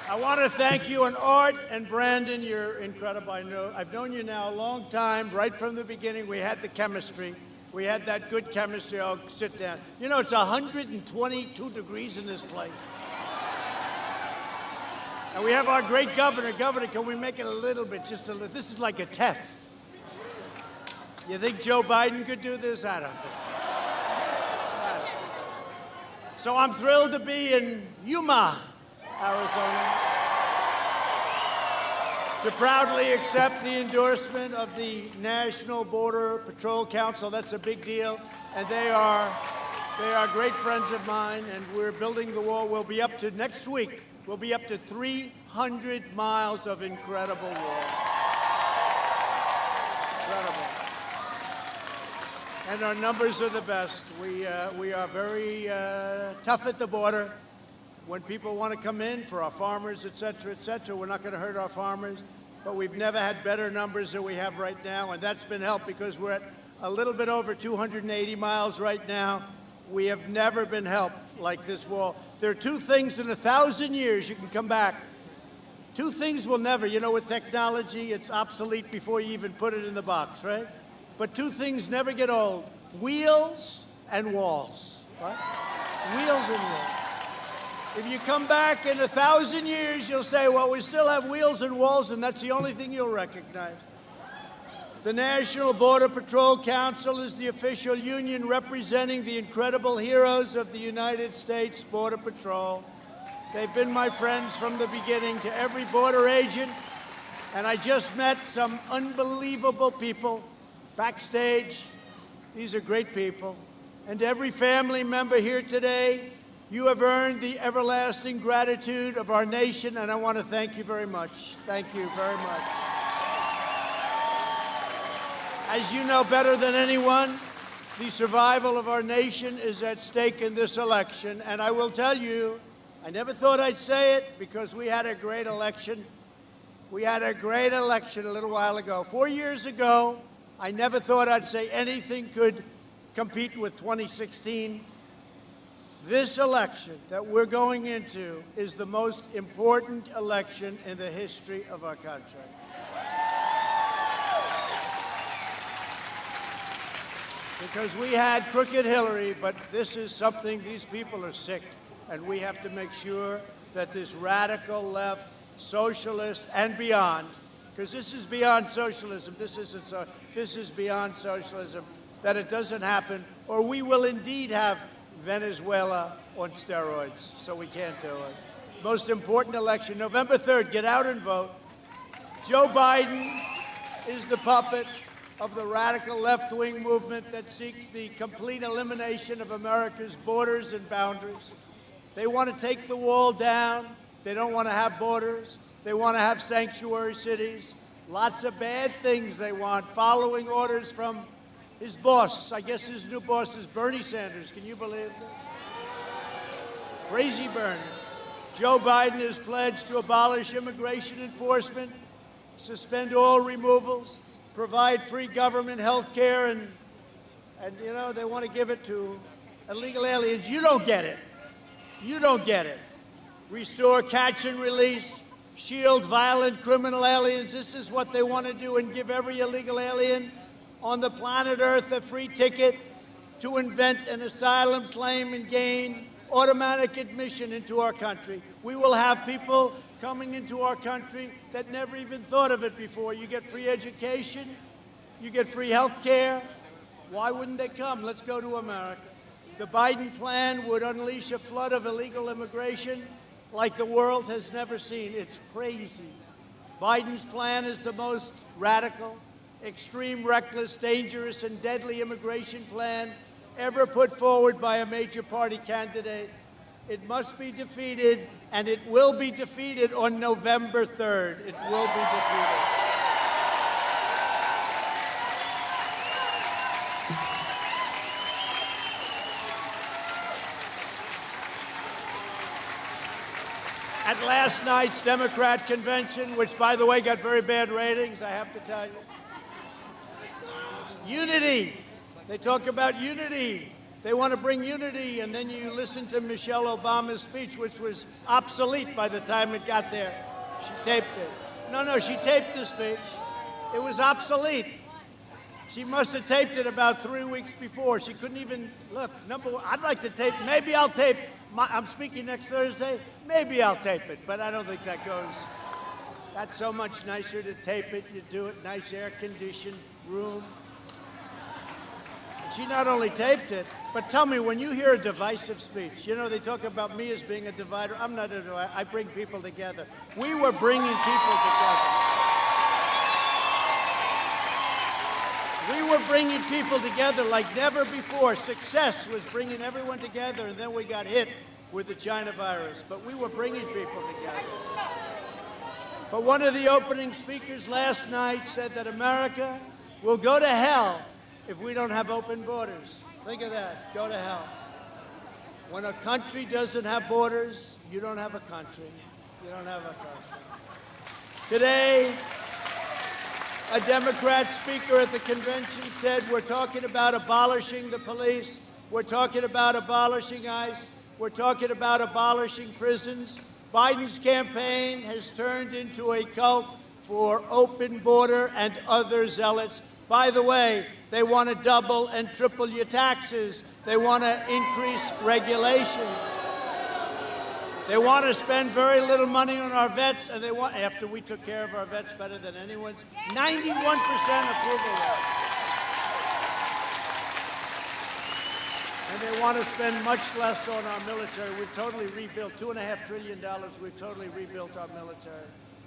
I want to thank you, and Art and Brandon, you're incredible. I've known you now a long time. Right from the beginning, we had the chemistry. We had that good chemistry. Oh, sit down. You know, it's 122 degrees in this place. And we have our great governor. Governor, can we make it a little bit, just a little? This is like a test. You think Joe Biden could do this? I don't think so. So I'm thrilled to be in Yuma, Arizona, to proudly accept the endorsement of the National Border Patrol Council. That's a big deal, and they are great friends of mine, and we're building the wall. We'll be up to, next week, we'll be up to 300 miles of incredible wall. Incredible. And our numbers are the best. We are very tough at the border. When people want to come in for our farmers, et cetera, we're not going to hurt our farmers. But we've never had better numbers than we have right now, and that's been helped because we're at a little bit over 280 miles right now. We have never been helped like this wall. There are two things in 1,000 years you can come back. Two things will never, you know, with technology, it's obsolete before you even put it in the box, right? But two things never get old: wheels and walls, right? Wheels and walls. If you come back in 1,000 years, you'll say, well, we still have wheels and walls, and that's the only thing you'll recognize. The National Border Patrol Council is the official union representing the incredible heroes of the United States Border Patrol. They've been my friends from the beginning, to every border agent, and I just met some unbelievable people backstage. These are great people. And to every family member here today, you have earned the everlasting gratitude of our nation, and I want to thank you very much. Thank you very much. As you know better than anyone, the survival of our nation is at stake in this election, and I will tell you, I never thought I'd say it because we had a great election. We had a great election a little while ago. 4 years ago, I never thought I'd say anything could compete with 2016. This election that we're going into is the most important election in the history of our country. Because we had crooked Hillary, but this is something, these people are sick, and we have to make sure that this radical left, socialist, and beyond, because this is beyond socialism, this is beyond socialism, that it doesn't happen, or we will indeed have Venezuela on steroids, so we can't do it. Most important election, November 3rd, get out and vote. Joe Biden is the puppet of the radical left-wing movement that seeks the complete elimination of America's borders and boundaries. They want to take the wall down. They don't want to have borders. They want to have sanctuary cities. Lots of bad things they want, following orders from his boss. I guess his new boss is Bernie Sanders. Can you believe that? Crazy Bernie. Joe Biden has pledged to abolish immigration enforcement, suspend all removals, provide free government health care, and you know, they want to give it to illegal aliens. You don't get it. You don't get it. Restore, catch, and release, shield violent criminal aliens. This is what they want to do, and give every illegal alien on the planet Earth a free ticket to invent an asylum claim and gain automatic admission into our country. We will have people coming into our country that never even thought of it before. You get free education, you get free health care. Why wouldn't they come? Let's go to America. The Biden plan would unleash a flood of illegal immigration like the world has never seen. It's crazy. Biden's plan is the most radical, extreme, reckless, dangerous, and deadly immigration plan ever put forward by a major party candidate. It must be defeated, and it will be defeated on November 3rd. It will be defeated. At last night's Democrat convention, which, by the way, got very bad ratings, I have to tell you. Unity. They talk about unity. They want to bring unity, and then you listen to Michelle Obama's speech, which was obsolete by the time it got there. She taped it. No, she taped the speech. It was obsolete. She must have taped it about 3 weeks before. She couldn't even, look, number one, I'd like to tape, maybe I'll tape, I'm speaking next Thursday, maybe I'll tape it, but I don't think that goes. That's so much nicer to tape it. You do it, nice air-conditioned room. She not only taped it, but tell me, when you hear a divisive speech, you know, they talk about me as being a divider. I'm not a divider. I bring people together. We were bringing people together. We were bringing people together like never before. Success was bringing everyone together, and then we got hit with the China virus. But we were bringing people together. But one of the opening speakers last night said that America will go to hell if we don't have open borders. Think of that, go to hell. When a country doesn't have borders, you don't have a country. You don't have a country. Today, a Democrat speaker at the convention said, we're talking about abolishing the police. We're talking about abolishing ICE. We're talking about abolishing prisons. Biden's campaign has turned into a cult for open border and other zealots. By the way, they want to double and triple your taxes. They want to increase regulation. They want to spend very little money on our vets, and they want, after we took care of our vets better than anyone's, 91% approval rate. And they want to spend much less on our military. We've totally rebuilt, $2.5 trillion, we've totally rebuilt our military.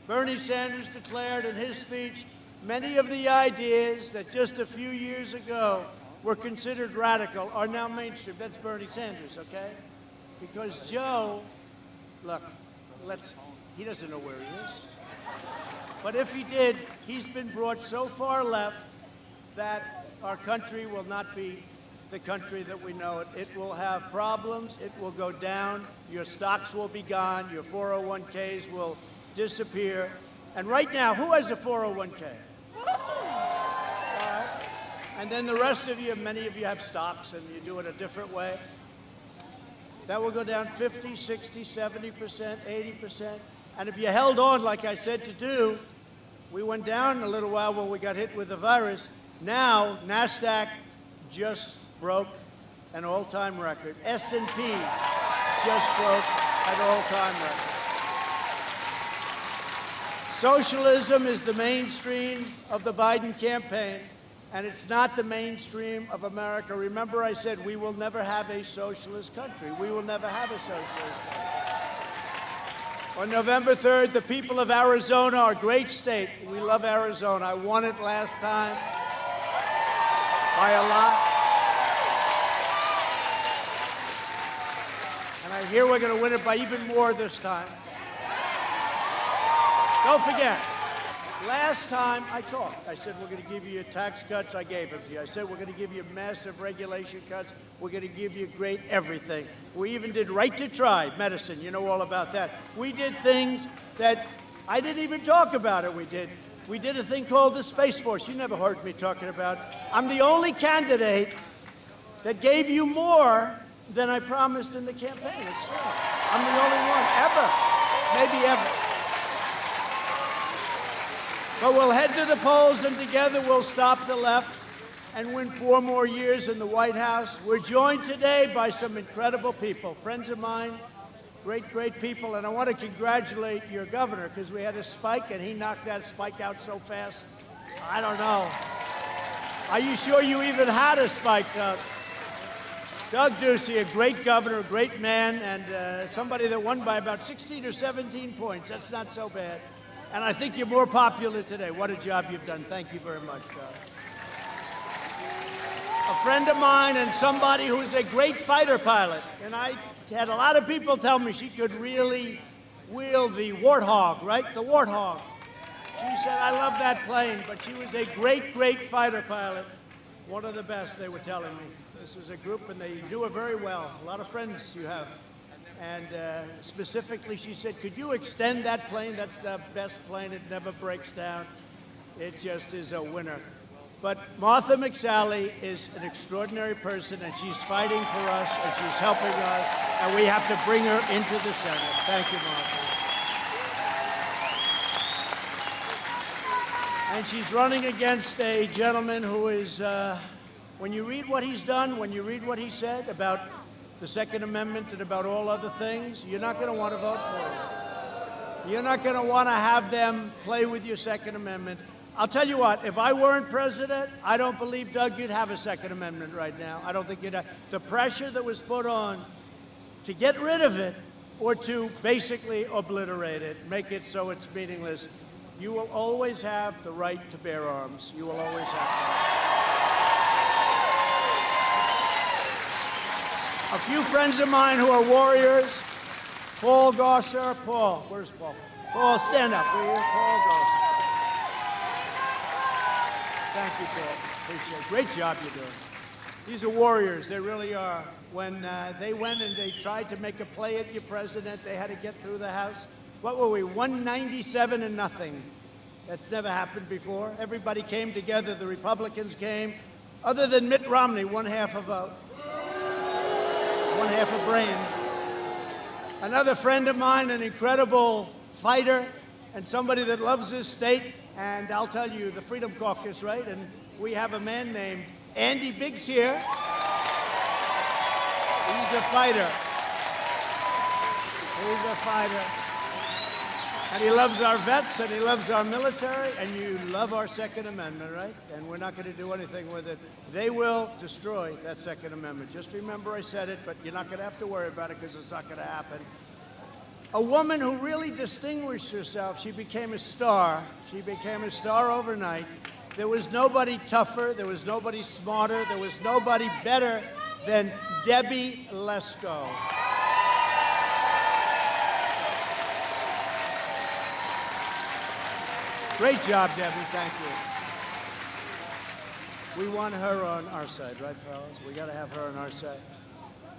Bernie Sanders declared in his speech, many of the ideas that just a few years ago were considered radical are now mainstream. That's Bernie Sanders, okay? Because Joe, look, he doesn't know where he is. But if he did, he's been brought so far left that our country will not be the country that we know it. It will have problems. It will go down. Your stocks will be gone. Your 401ks will disappear. And right now, who has a 401k? And then the rest of you, many of you have stocks and you do it a different way. That will go down 50, 60, 70%, 80%. And if you held on, like I said, to do, we went down a little while when we got hit with the virus. Now, NASDAQ just broke an all-time record. S&P just broke an all-time record. Socialism is the mainstream of the Biden campaign, and it's not the mainstream of America. Remember, I said we will never have a socialist country. We will never have a socialist country. On November 3rd, the people of Arizona, our great state, we love Arizona. I won it last time by a lot. And I hear we're going to win it by even more this time. Don't forget, last time I talked, I said we're going to give you tax cuts. I gave them to you. I said we're going to give you massive regulation cuts. We're going to give you great everything. We even did right to try medicine. You know all about that. We did things that I didn't even talk about it. We did a thing called the Space Force. You never heard me talking about. I'm the only candidate that gave you more than I promised in the campaign. It's true. I'm the only one ever, maybe ever. But we'll head to the polls, and together we'll stop the left and win 4 more years in the White House. We're joined today by some incredible people, friends of mine, great, great people. And I want to congratulate your governor, because we had a spike, and he knocked that spike out so fast. I don't know. Are you sure you even had a spike, Doug? Doug Ducey, a great governor, a great man, and somebody that won by about 16 or 17 points. That's not so bad. And I think you're more popular today. What a job you've done. Thank you very much, Doug. A friend of mine and somebody who's a great fighter pilot. And I had a lot of people tell me she could really wield the Warthog, right? The Warthog. She said, I love that plane, but she was a great, great fighter pilot. One of the best, they were telling me. This was a group, and they do it very well. A lot of friends you have. And specifically, she said, could you extend that plane? That's the best plane. It never breaks down. It just is a winner. But Martha McSally is an extraordinary person, and she's fighting for us, and she's helping us, and we have to bring her into the Senate. Thank you, Martha. And she's running against a gentleman who is, when you read what he's done, when you read what he said about the Second Amendment and about all other things, you're not going to want to vote for him. You're not going to want to have them play with your Second Amendment. I'll tell you what, if I weren't president, I don't believe, Doug, you'd have a Second Amendment right now. I don't think you'd have. The pressure that was put on to get rid of it or to basically obliterate it, make it so it's meaningless, you will always have the right to bear arms. You will always have that. A few friends of mine who are warriors, Paul Gosar. Paul, where's Paul? Paul, stand up, will you? Paul Gosar. Thank you, Paul. Appreciate it. Great job you're doing. These are warriors. They really are. When they went and they tried to make a play at your president, they had to get through the House. What were we, 197-0? That's never happened before. Everybody came together. The Republicans came. Other than Mitt Romney, one half a vote. One half a brain. Another friend of mine, an incredible fighter and somebody that loves his state. And I'll tell you, the Freedom Caucus, right? And we have a man named Andy Biggs here. He's a fighter. He's a fighter. And he loves our vets, and he loves our military, and you love our Second Amendment, right? And we're not going to do anything with it. They will destroy that Second Amendment. Just remember I said it, but you're not going to have to worry about it because it's not going to happen. A woman who really distinguished herself, she became a star. She became a star overnight. There was nobody tougher, there was nobody smarter, there was nobody better than Debbie Lesko. Great job, Debbie. Thank you. We want her on our side, right, fellas? We got to have her on our side.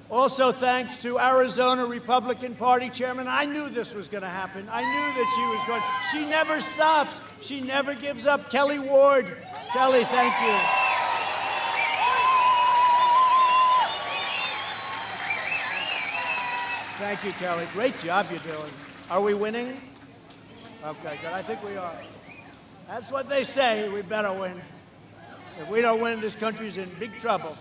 Also, thanks to Arizona Republican Party Chairman. I knew this was going to happen. I knew that she was going. She never stops. She never gives up. Kelly Ward. Kelly, thank you. Thank you, Kelly. Great job you're doing. Are we winning? Okay, good. I think we are. That's what they say. We better win. If we don't win, this country's in big trouble.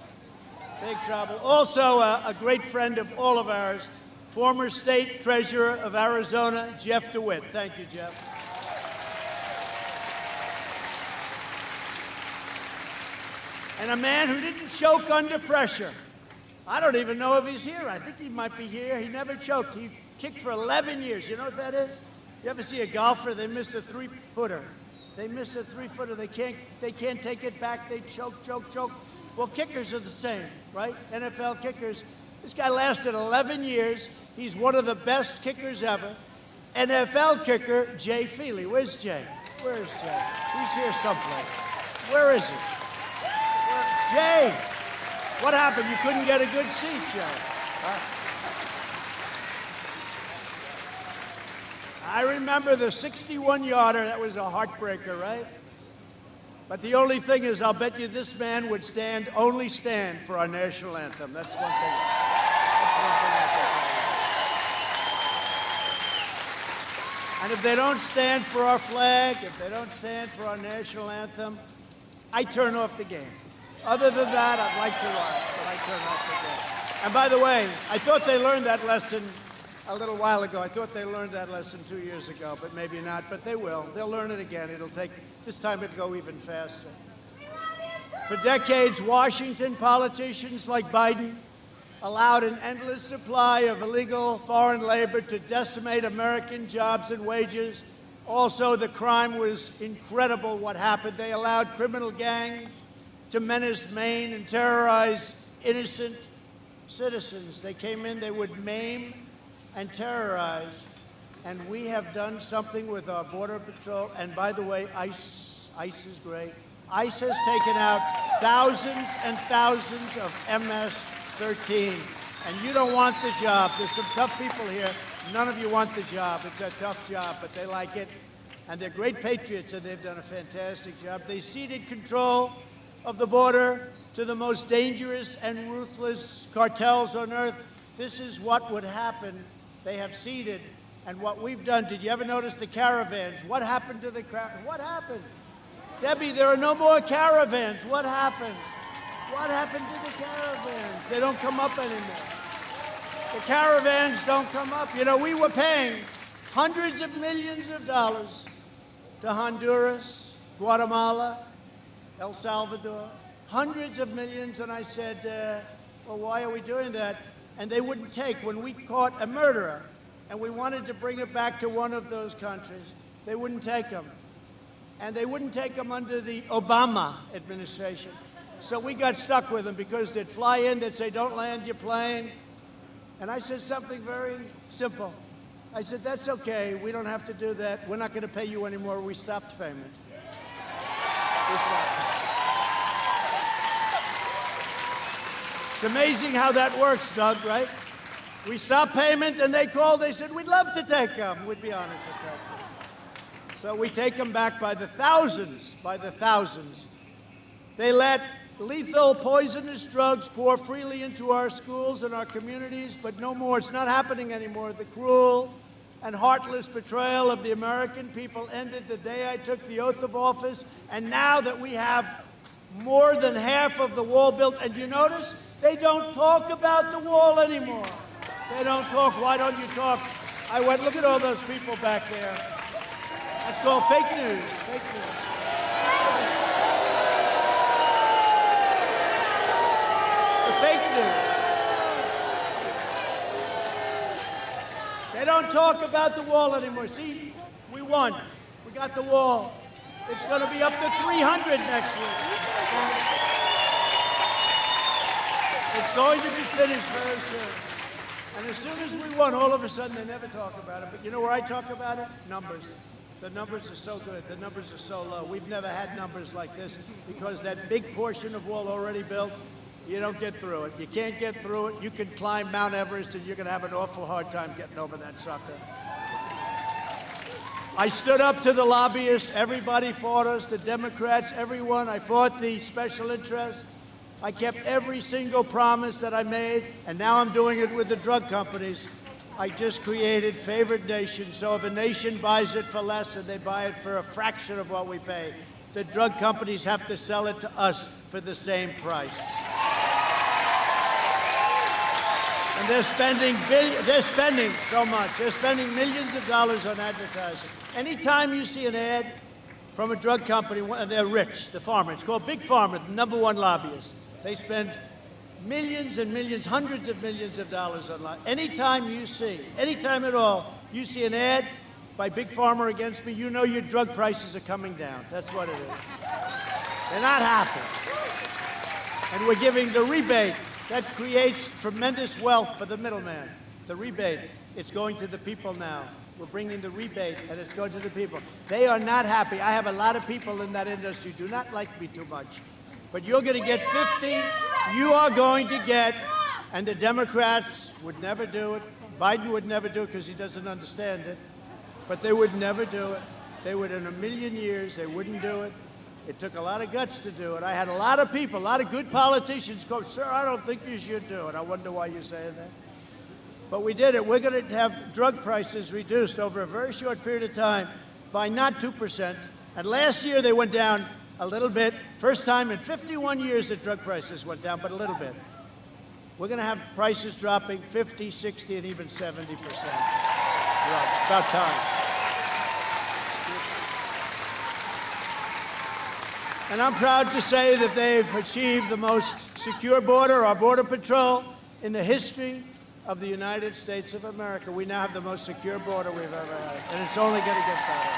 Big trouble. Also, a great friend of all of ours, former state treasurer of Arizona, Jeff DeWitt. Thank you, Jeff. And a man who didn't choke under pressure. I don't even know if he's here. I think he might be here. He never choked. He kicked for 11 years. You know what that is? You ever see a golfer? They miss a three-footer. They miss a three-footer. They can't take it back. They choke. Well, kickers are the same, right? NFL kickers. This guy lasted 11 years. He's one of the best kickers ever. NFL kicker, Jay Feely. Where's Jay? Where's Jay? He's here someplace. Where is he? Jay! What happened? You couldn't get a good seat, Jay. I remember the 61-yarder. That was a heartbreaker, right? But the only thing is, I'll bet you this man would only stand for our national anthem. That's one thing. That's one thing I can tell you. And if they don't stand for our flag, if they don't stand for our national anthem, I turn off the game. Other than that, I'd like to watch, but I turn off the game. And by the way, I thought they learned that lesson a little while ago. I thought they learned that lesson 2 years ago, but maybe not. But they will. They'll learn it again. This time it'll go even faster. For decades, Washington politicians like Biden allowed an endless supply of illegal foreign labor to decimate American jobs and wages. Also, the crime was incredible what happened. They allowed criminal gangs to menace Maine and terrorize innocent citizens. They came in, they would maim and terrorize. And we have done something with our Border Patrol. And by the way, ICE is great. ICE has taken out thousands and thousands of MS-13. And you don't want the job. There's some tough people here. None of you want the job. It's a tough job, but they like it. And they're great patriots, and they've done a fantastic job. They ceded control of the border to the most dangerous and ruthless cartels on earth. This is what would happen. They have ceded. And what we've done, did you ever notice the caravans? What happened to the caravans? What happened? Debbie, there are no more caravans. What happened? What happened to the caravans? They don't come up anymore. The caravans don't come up. You know, we were paying hundreds of millions of dollars to Honduras, Guatemala, El Salvador, hundreds of millions. And I said, well, why are we doing that? And they wouldn't take. When we caught a murderer and we wanted to bring it back to one of those countries, they wouldn't take him. And they wouldn't take him under the Obama administration. So we got stuck with them because they'd fly in, they'd say, don't land your plane. And I said something very simple. I said, that's okay, we don't have to do that. We're not going to pay you anymore. We stopped payment. We stopped. It's amazing how that works, Doug, right? We stopped payment and they called, they said, we'd love to take them. We'd be honored to take them. So we take them back by the thousands, by the thousands. They let lethal, poisonous drugs pour freely into our schools and our communities, but no more. It's not happening anymore. The cruel and heartless betrayal of the American people ended the day I took the oath of office, and now that we have more than half of the wall built, and you notice, they don't talk about the wall anymore. They don't talk. Why don't you talk? I went, look at all those people back there. That's called fake news. Fake news. Fake news. They don't talk about the wall anymore. See, we won. We got the wall. It's going to be up to 300 next week. It's going to be finished very soon. And as soon as we won, all of a sudden, they never talk about it. But you know where I talk about it? Numbers. The numbers are so good. The numbers are so low. We've never had numbers like this because that big portion of wall already built, you don't get through it. You can't get through it. You can climb Mount Everest and you're going to have an awful hard time getting over that sucker. I stood up to the lobbyists. Everybody fought us, the Democrats, everyone. I fought the special interests. I kept every single promise that I made, and now I'm doing it with the drug companies. I just created favored nation, so if a nation buys it for less and they buy it for a fraction of what we pay, the drug companies have to sell it to us for the same price. And they're spending so much. They're spending millions of dollars on advertising. Anytime you see an ad from a drug company, and they're rich, the pharma, it's called Big Pharma, the number one lobbyist. They spend millions and millions, hundreds of millions of dollars on lobbying. Anytime at all, you see an ad by Big Pharma against me, you know your drug prices are coming down. That's what it is. They're not happy. And we're giving the rebate. That creates tremendous wealth for the middleman. The rebate, it's going to the people now. We're bringing the rebate, and it's going to the people. They are not happy. I have a lot of people in that industry who do not like me too much. But you're going to get 50. You are going to get, and the Democrats would never do it. Biden would never do it because he doesn't understand it. But they would never do it. They would, in a million years, they wouldn't do it. It took a lot of guts to do it. I had a lot of people, a lot of good politicians go, sir, I don't think you should do it. I wonder why you're saying that. But we did it. We're going to have drug prices reduced over a very short period of time by not 2%. And last year they went down a little bit. First time in 51 years that drug prices went down, but a little bit. We're going to have prices dropping 50, 60, and even 70%. It's about time. And I'm proud to say that they've achieved the most secure border, our Border Patrol, in the history of the United States of America. We now have the most secure border we've ever had, and it's only going to get better.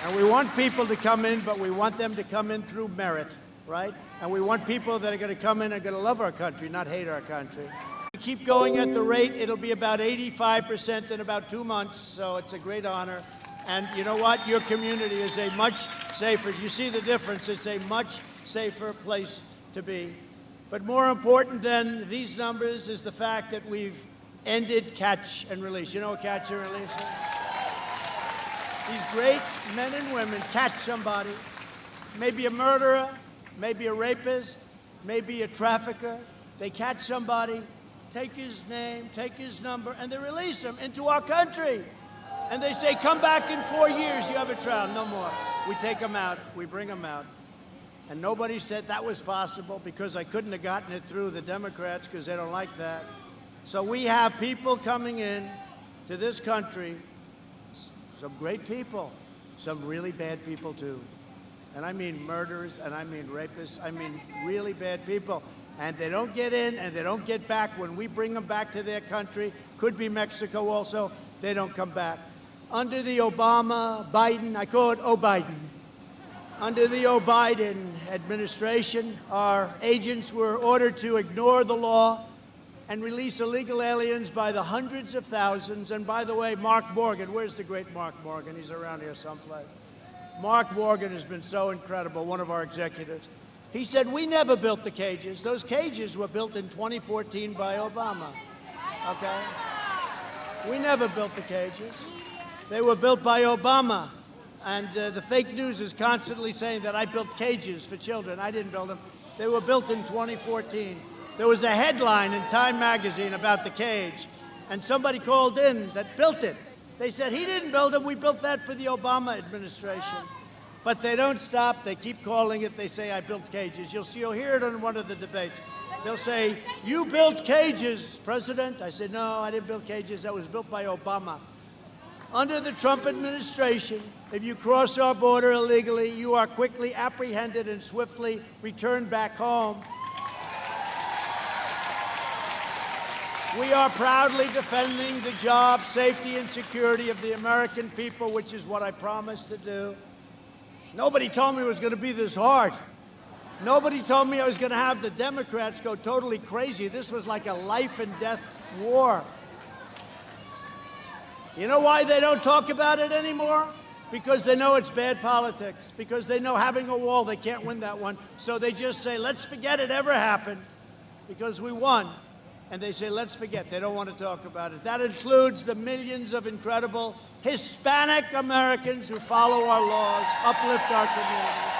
And we want people to come in, but we want them to come in through merit, right? And we want people that are going to come in and are going to love our country, not hate our country. We keep going at the rate. It'll be about 85% in about 2 months, so it's a great honor. And you know what? Your community is a much safer. You see the difference. It's a much safer place to be. But more important than these numbers is the fact that we've ended catch and release. You know what catch and release is? these great men and women catch somebody, maybe a murderer, maybe a rapist, maybe a trafficker. They catch somebody, take his name, take his number, and they release him into our country. And they say, come back in 4 years, you have a trial, no more. We take them out, we bring them out. And nobody said that was possible because I couldn't have gotten it through the Democrats because they don't like that. So we have people coming in to this country, some great people, some really bad people too. And I mean murderers, and I mean rapists, I mean really bad people. And they don't get in and they don't get back. When we bring them back to their country, could be Mexico also, they don't come back. Under the Obama, Biden, I call it O-Biden. Under the Biden administration, our agents were ordered to ignore the law and release illegal aliens by the hundreds of thousands. And by the way, Mark Morgan, where's the great Mark Morgan? He's around here someplace. Mark Morgan has been so incredible, one of our executives. He said, we never built the cages. Those cages were built in 2014 by Obama, okay? We never built the cages. They were built by Obama. And the fake news is constantly saying that I built cages for children. I didn't build them. They were built in 2014. There was a headline in Time magazine about the cage, and somebody called in that built it. They said, he didn't build them, we built that for the Obama administration. But they don't stop, they keep calling it, they say, I built cages. You'll hear it on one of the debates. They'll say, you built cages, President. I said, no, I didn't build cages, that was built by Obama. Under the Trump administration, if you cross our border illegally, you are quickly apprehended and swiftly returned back home. We are proudly defending the job, safety, and security of the American people, which is what I promised to do. Nobody told me it was going to be this hard. Nobody told me I was going to have the Democrats go totally crazy. This was like a life and death war. You know why they don't talk about it anymore? Because they know it's bad politics. Because they know having a wall, they can't win that one. So they just say, let's forget it ever happened, because we won. And they say, let's forget. They don't want to talk about it. That includes the millions of incredible Hispanic Americans who follow our laws, uplift our communities,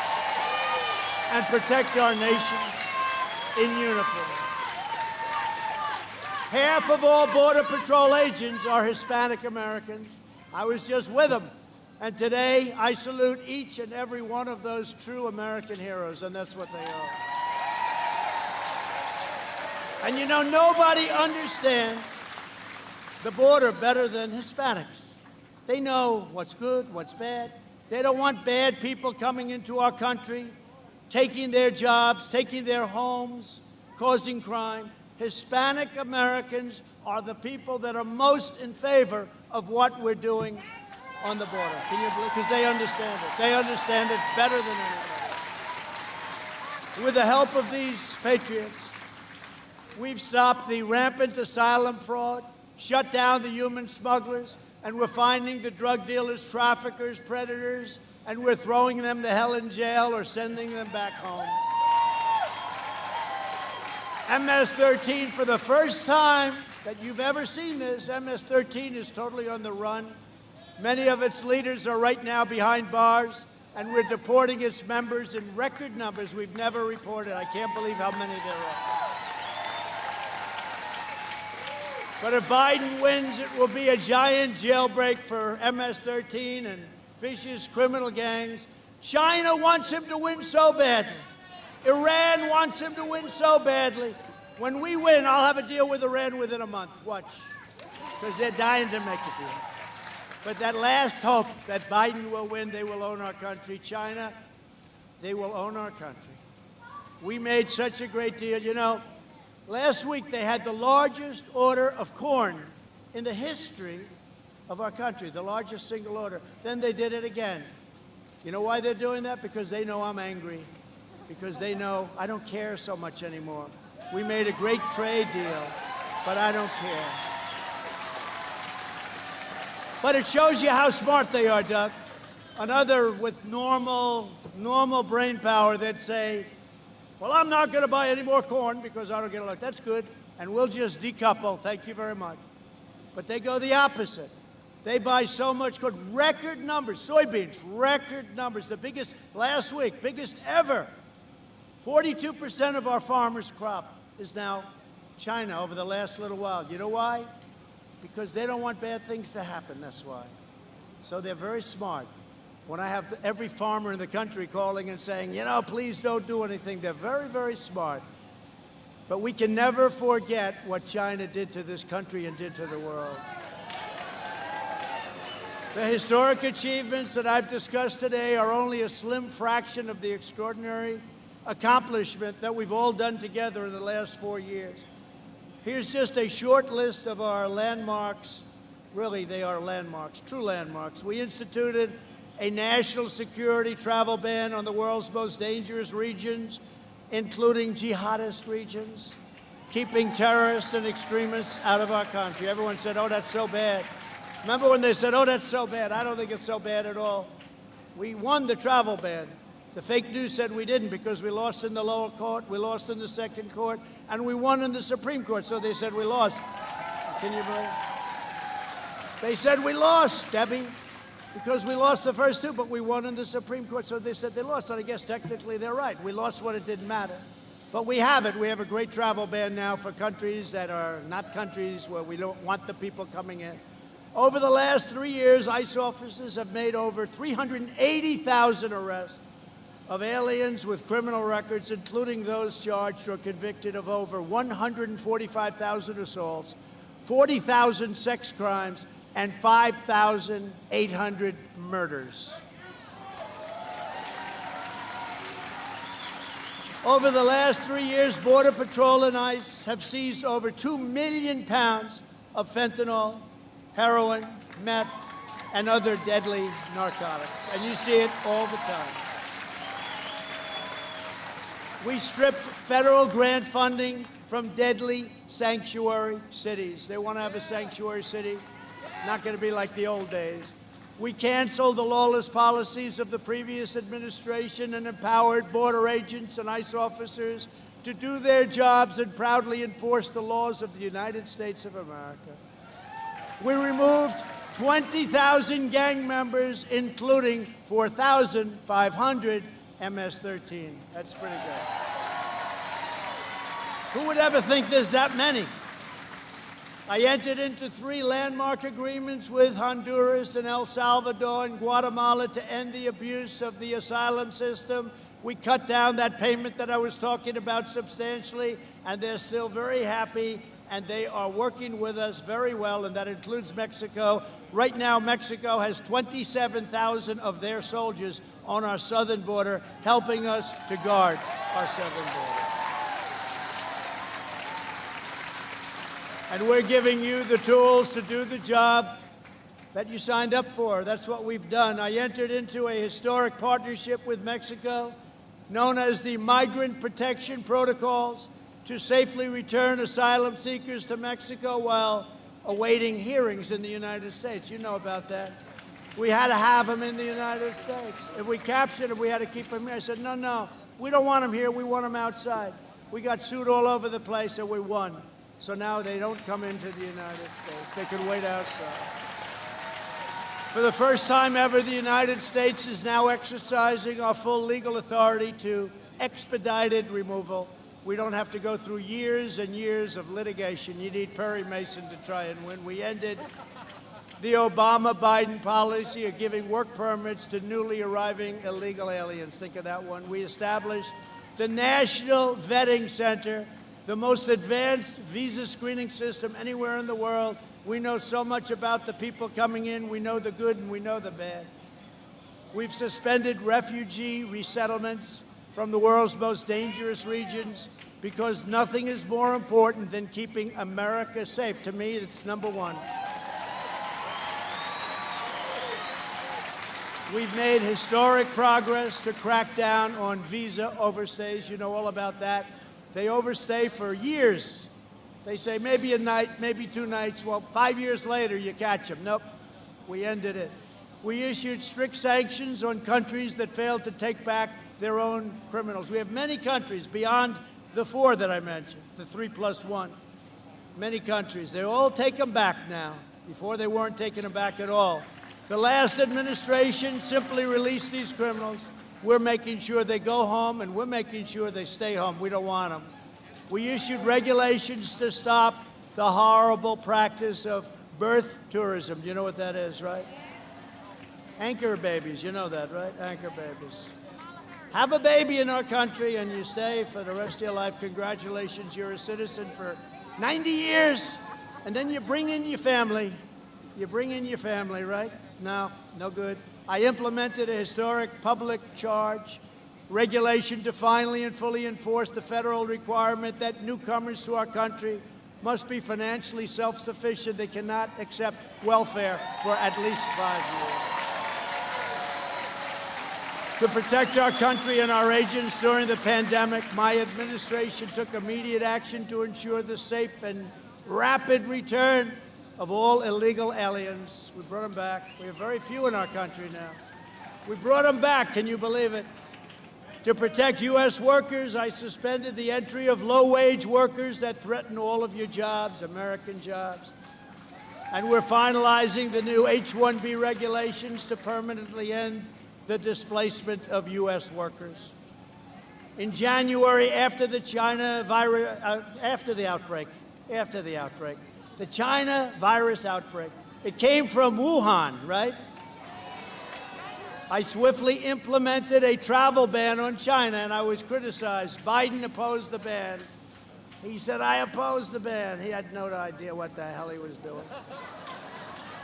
and protect our nation in uniform. Half of all Border Patrol agents are Hispanic Americans. I was just with them. And today, I salute each and every one of those true American heroes, and that's what they are. And you know, nobody understands the border better than Hispanics. They know what's good, what's bad. They don't want bad people coming into our country, taking their jobs, taking their homes, causing crime. Hispanic Americans are the people that are most in favor of what we're doing on the border. Can you believe? Because they understand it. They understand it better than anybody. With the help of these patriots, we've stopped the rampant asylum fraud, shut down the human smugglers, and we're finding the drug dealers, traffickers, predators, and we're throwing them to hell in jail or sending them back home. MS-13, for the first time that you've ever seen this, MS-13 is totally on the run. Many of its leaders are right now behind bars, and we're deporting its members in record numbers we've never reported. I can't believe how many there are. But if Biden wins, it will be a giant jailbreak for MS-13 and vicious criminal gangs. China wants him to win so badly. Iran wants him to win so badly. When we win, I'll have a deal with Iran within a month. Watch. Because they're dying to make a deal. But that last hope that Biden will win, they will own our country. China, they will own our country. We made such a great deal. You know, last week they had the largest order of corn in the history of our country, the largest single order. Then they did it again. You know why they're doing that? Because they know I'm angry. Because they know I don't care so much anymore. We made a great trade deal, but I don't care. But it shows you how smart they are, Doug. Another with normal brain power, they'd say, well, I'm not going to buy any more corn because I don't get elected. That's good. And we'll just decouple. Thank you very much. But they go the opposite. They buy so much corn, record numbers, soybeans, record numbers, the biggest last week, biggest ever. 42% of our farmers' crop is now China over the last little while. You know why? Because they don't want bad things to happen, that's why. So they're very smart. When I have every farmer in the country calling and saying, you know, please don't do anything, they're very, very smart. But we can never forget what China did to this country and did to the world. The historic achievements that I've discussed today are only a slim fraction of the extraordinary accomplishment that we've all done together in the last 4 years. Here's just a short list of our landmarks. Really, they are landmarks, true landmarks. We instituted a national security travel ban on the world's most dangerous regions, including jihadist regions, keeping terrorists and extremists out of our country. Everyone said, oh, that's so bad. Remember when they said, oh, that's so bad? I don't think it's so bad at all. We won the travel ban. The fake news said we didn't because we lost in the lower court, we lost in the second court, and we won in the Supreme Court, so they said we lost. Can you believe it? They said we lost, Debbie, because we lost the first two, but we won in the Supreme Court, so they said they lost, and I guess technically they're right. We lost when it didn't matter. But we have it. We have a great travel ban now for countries that are not countries where we don't want the people coming in. Over the last 3 years, ICE officers have made over 380,000 arrests of aliens with criminal records, including those charged or convicted of over 145,000 assaults, 40,000 sex crimes, and 5,800 murders. Over the last 3 years, Border Patrol and ICE have seized over 2 million pounds of fentanyl, heroin, meth, and other deadly narcotics. And you see it all the time. We stripped federal grant funding from deadly sanctuary cities. They want to have a sanctuary city, not going to be like the old days. We canceled the lawless policies of the previous administration and empowered border agents and ICE officers to do their jobs and proudly enforce the laws of the United States of America. We removed 20,000 gang members, including 4,500 MS-13. That's pretty good. Who would ever think there's that many? I entered into 3 landmark agreements with Honduras and El Salvador and Guatemala to end the abuse of the asylum system. We cut down that payment that I was talking about substantially, and they're still very happy, and they are working with us very well, and that includes Mexico. Right now, Mexico has 27,000 of their soldiers on our southern border, helping us to guard our southern border. And we're giving you the tools to do the job that you signed up for. That's what we've done. I entered into a historic partnership with Mexico, known as the Migrant Protection Protocols, to safely return asylum seekers to Mexico while awaiting hearings in the United States. You know about that. We had to have them in the United States. If we captured them, we had to keep them here. I said, no, we don't want them here. We want them outside. We got sued all over the place, and we won. So now they don't come into the United States. They can wait outside. For the first time ever, the United States is now exercising our full legal authority to expedited removal. We don't have to go through years and years of litigation. You need Perry Mason to try and win. We ended the Obama-Biden policy of giving work permits to newly arriving illegal aliens. Think of that one. We established the National Vetting Center, the most advanced visa screening system anywhere in the world. We know so much about the people coming in. We know the good and we know the bad. We've suspended refugee resettlements from the world's most dangerous regions because nothing is more important than keeping America safe. To me, it's number one. We've made historic progress to crack down on visa overstays. You know all about that. They overstay for years. They say maybe a night, maybe 2 nights. Well, 5 years later, you catch them. Nope, we ended it. We issued strict sanctions on countries that failed to take back their own criminals. We have many countries beyond the 4 that I mentioned, the 3+1. Many countries. They all take them back now. Before, they weren't taking them back at all. The last administration simply released these criminals. We're making sure they go home, and we're making sure they stay home. We don't want them. We issued regulations to stop the horrible practice of birth tourism. You know what that is, right? Anchor babies, you know that, right? Anchor babies. Have a baby in our country and you stay for the rest of your life. Congratulations, you're a citizen for 90 years. And then you bring in your family. You bring in your family, right? No, no good. I implemented a historic public charge regulation to finally and fully enforce the federal requirement that newcomers to our country must be financially self-sufficient. They cannot accept welfare for at least 5 years. To protect our country and our agents during the pandemic, my administration took immediate action to ensure the safe and rapid return of all illegal aliens. We brought them back. We have very few in our country now. We brought them back. Can you believe it? To protect U.S. workers, I suspended the entry of low-wage workers that threaten all of your jobs, American jobs. And we're finalizing the new H-1B regulations to permanently end the displacement of U.S. workers. In January, after the China virus, after the outbreak, the China virus outbreak, it came from Wuhan, right? I swiftly implemented a travel ban on China, and I was criticized. Biden opposed the ban. He said, I oppose the ban. He had no idea what the hell he was doing.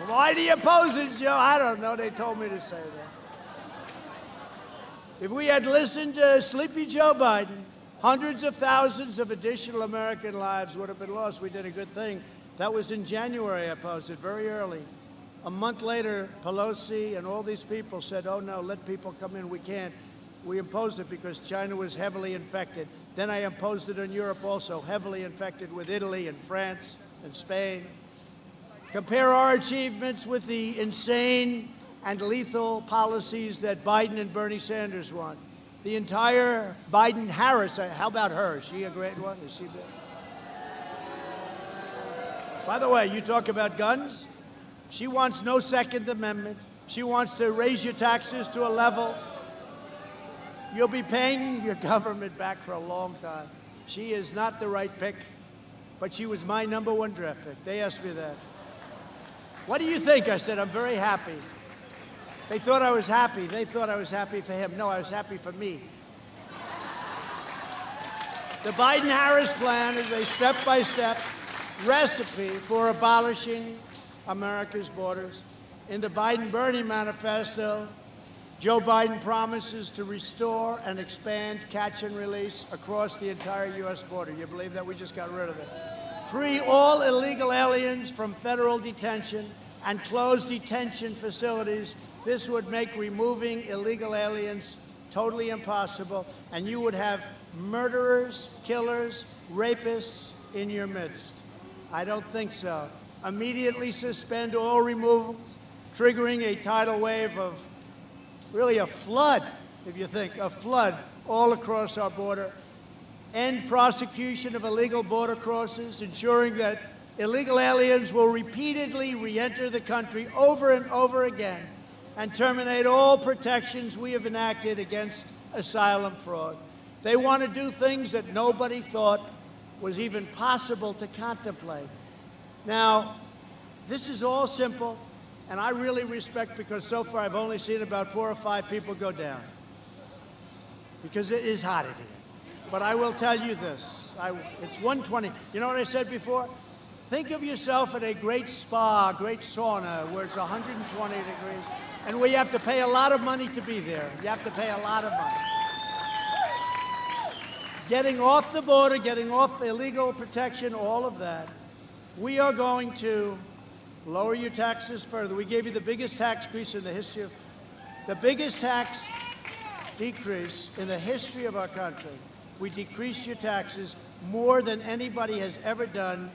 Why do you oppose it, Joe? I don't know. They told me to say that. If we had listened to Sleepy Joe Biden, hundreds of thousands of additional American lives would have been lost. We did a good thing. That was in January. I opposed it very early. A month later, Pelosi and all these people said, oh, no, let people come in. We can't. We imposed it because China was heavily infected. Then I imposed it on Europe also, heavily infected with Italy and France and Spain. Compare our achievements with the insane and lethal policies that Biden and Bernie Sanders want. The entire Biden-Harris, how about her? Is she a great one? Is she big? By the way, you talk about guns. She wants no Second Amendment. She wants to raise your taxes to a level. You'll be paying your government back for a long time. She is not the right pick, but she was my #1 draft pick. They asked me that. What do you think? I said, I'm very happy. They thought I was happy. They thought I was happy for him. No, I was happy for me. The Biden-Harris plan is a step-by-step recipe for abolishing America's borders. In the Biden-Bernie manifesto, Joe Biden promises to restore and expand catch and release across the entire U.S. border. You believe that? We just got rid of it. Free all illegal aliens from federal detention and close detention facilities. This would make removing illegal aliens totally impossible, and you would have murderers, killers, rapists in your midst. I don't think so. Immediately suspend all removals, triggering a tidal wave of really a flood, if you think, a flood all across our border. End prosecution of illegal border crosses, ensuring that illegal aliens will repeatedly re-enter the country over and over again, and terminate all protections we have enacted against asylum fraud. They want to do things that nobody thought was even possible to contemplate. Now, this is all simple, and I really respect, because so far I've only seen about 4 or 5 people go down, because it is hot in here. But I will tell you this, it's 120. You know what I said before? Think of yourself at a great spa, great sauna, where it's 120 degrees, and where you have to pay a lot of money to be there. You have to pay a lot of money. Getting off the border, getting off illegal protection, all of that. We are going to lower your taxes further. We gave you the biggest tax decrease in the history of, the biggest tax decrease in the history of our country. We decreased your taxes more than anybody has ever done,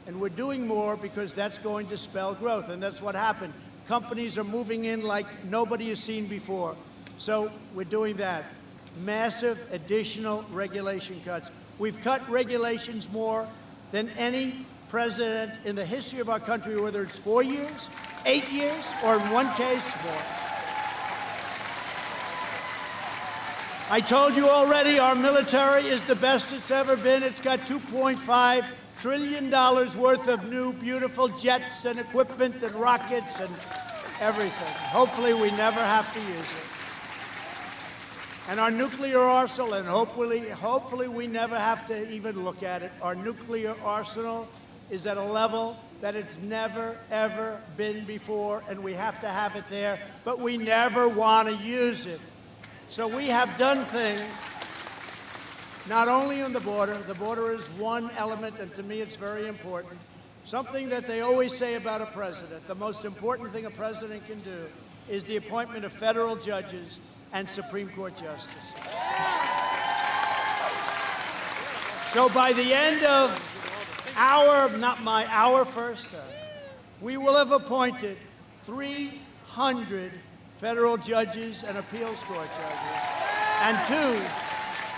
and we're doing more because that's going to spell growth, and that's what happened. Companies are moving in like nobody has seen before. So we're doing that. Massive additional regulation cuts. We've cut regulations more than any president in the history of our country, whether it's 4 years, 8 years, or in one case, more. I told you already, our military is the best it's ever been. It's got $2.5 trillion worth of new, beautiful jets and equipment and rockets and everything. Hopefully, we never have to use it. And our nuclear arsenal, and hopefully we never have to even look at it. Our nuclear arsenal is at a level that it's never, ever been before, and we have to have it there, but we never want to use it. So we have done things, not only on the border is one element, and to me it's very important. Something that they always say about a president, the most important thing a president can do is the appointment of federal judges and Supreme Court justices. So by the end of our first term, we will have appointed 300 federal judges and appeals court judges and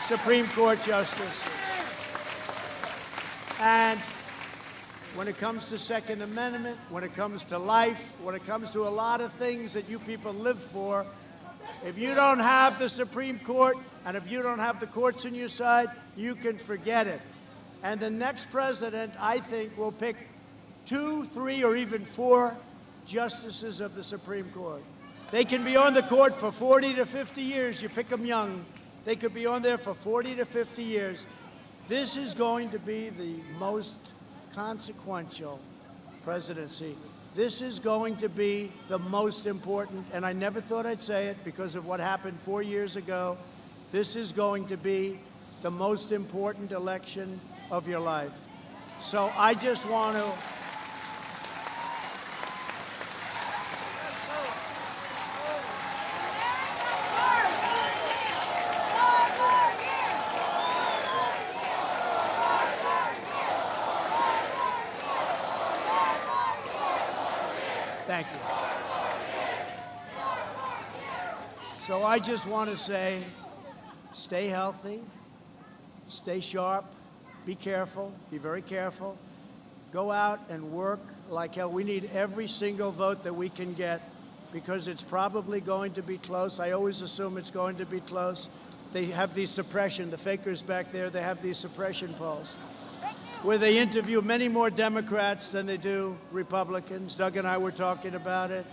2 Supreme Court justices. And when it comes to Second Amendment, when it comes to life, when it comes to a lot of things that you people live for, if you don't have the Supreme Court and if you don't have the courts on your side, you can forget it. And the next president, I think, will pick 2, 3, or even 4 justices of the Supreme Court. They can be on the court for 40 to 50 years. You pick them young. They could be on there for 40 to 50 years. This is going to be the most consequential presidency. This is going to be the most important, and I never thought I'd say it because of what happened 4 years ago. This is going to be the most important election of your life. So I just want to thank you. So I just want to say, stay healthy, stay sharp, be careful, be very careful. Go out and work like hell. We need every single vote that we can get because it's probably going to be close. I always assume it's going to be close. They have these suppression, the fakers back there, they have these suppression polls where they interview many more Democrats than they do Republicans. Doug and I were talking about it.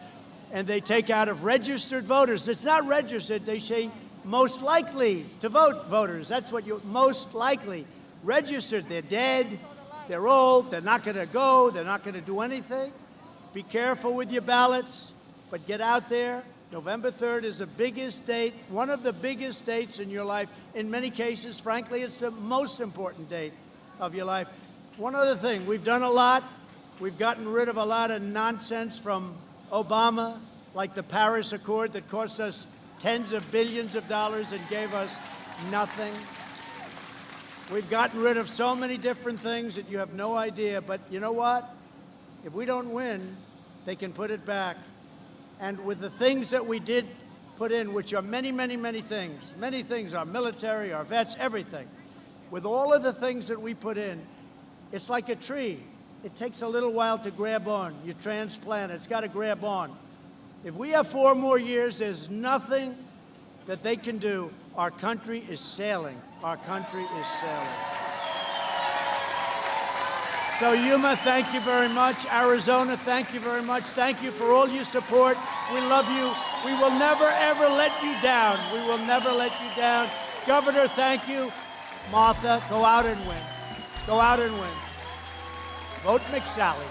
And they take out of registered voters. It's not registered. They say most likely to vote voters. That's what you're most likely. Registered, they're dead, they're old, they're not going to go, they're not going to do anything. Be careful with your ballots, but get out there. November 3rd is the biggest date, one of the biggest dates in your life. In many cases, frankly, it's the most important date of your life. One other thing, we've done a lot. We've gotten rid of a lot of nonsense from Obama, like the Paris Accord that cost us tens of billions of dollars and gave us nothing. We've gotten rid of so many different things that you have no idea. But you know what? If we don't win, they can put it back. And with the things that we did put in, which are many, many, many things, our military, our vets, everything. With all of the things that we put in, it's like a tree. It takes a little while to grab on. You transplant it. It's got to grab on. If we have 4 more years, there's nothing that they can do. Our country is sailing. Our country is sailing. So Yuma, thank you very much. Arizona, thank you very much. Thank you for all your support. We love you. We will never, ever let you down. We will never let you down. Governor, thank you. Martha, go out and win. Go out and win. Vote McSally.